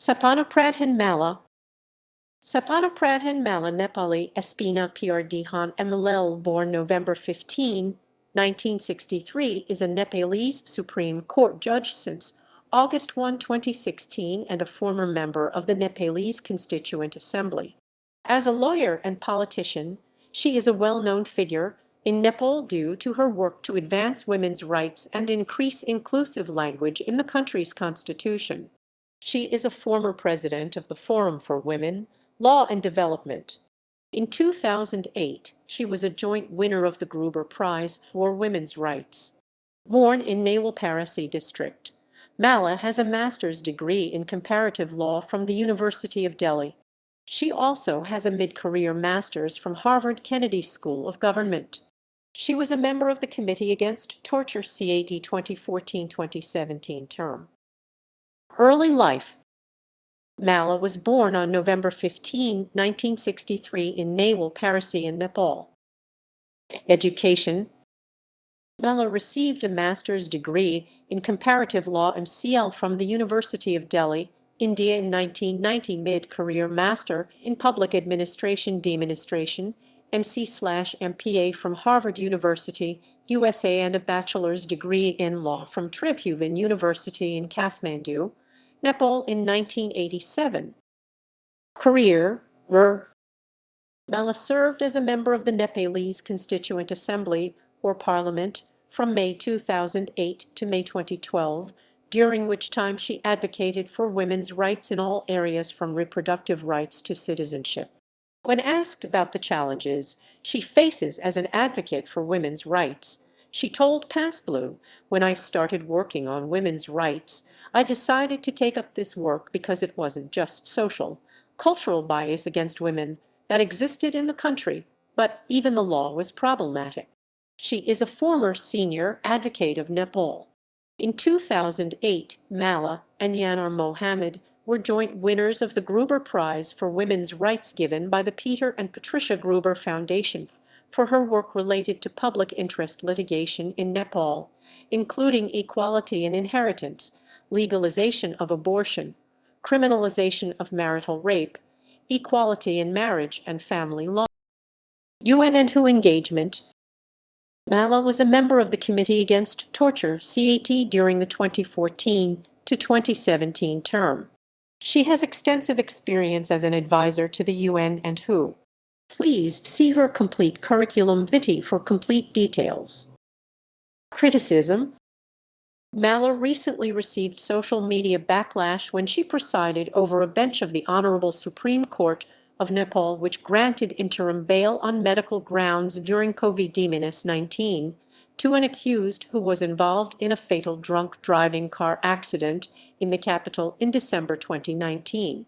Sapana Pradhan Malla. Sapana Pradhan Malla, Nepali Espina Pradhan Malla, born November 15, 1963, is a Nepalese Supreme Court Judge since August 1, 2016, and a former member of the Nepalese Constituent Assembly. As a lawyer and politician, she is a well-known figure in Nepal due to her work to advance women's rights and increase inclusive language in the country's constitution. She is a former president of the Forum for Women, Law and Development. In 2008, she was a joint winner of the Gruber Prize for Women's Rights. Born in Nawalparasi district, Malla has a master's degree in comparative law from the University of Delhi. She also has a mid-career master's from Harvard Kennedy School of Government. She was a member of the Committee Against Torture CAT 2014-2017 term. Early life. Malla was born on November 15, 1963 in Nawalparasi in Nepal. Education. Malla received a master's degree in comparative law MCL from the University of Delhi, India in 1990, mid-career master in public administration demonstration, MC/MPA from Harvard University, USA, and a bachelor's degree in law from Tribhuvan University in Kathmandu, Nepal in 1987. Career. Malla served as a member of the Nepalese Constituent Assembly, or Parliament, from May 2008 to May 2012, during which time she advocated for women's rights in all areas from reproductive rights to citizenship. When asked about the challenges she faces as an advocate for women's rights, she told PassBlue, "When I started working on women's rights, I decided to take up this work because it wasn't just social, cultural bias against women that existed in the country, but even the law was problematic." She is a former senior advocate of Nepal. In 2008, Malla and Yanar Mohammed were joint winners of the Gruber Prize for Women's Rights given by the Peter and Patricia Gruber Foundation for her work related to public interest litigation in Nepal, including equality in inheritance, legalization of abortion, criminalization of marital rape, equality in marriage and family law. UN and WHO engagement. Malla was a member of the Committee Against Torture CAT during the 2014 to 2017 term. She has extensive experience as an advisor to the UN and WHO. Please see her complete curriculum vitae for complete details. Criticism. Malla recently received social media backlash when she presided over a bench of the Honorable Supreme Court of Nepal which granted interim bail on medical grounds during COVID-19 to an accused who was involved in a fatal drunk driving car accident in the capital in December 2019.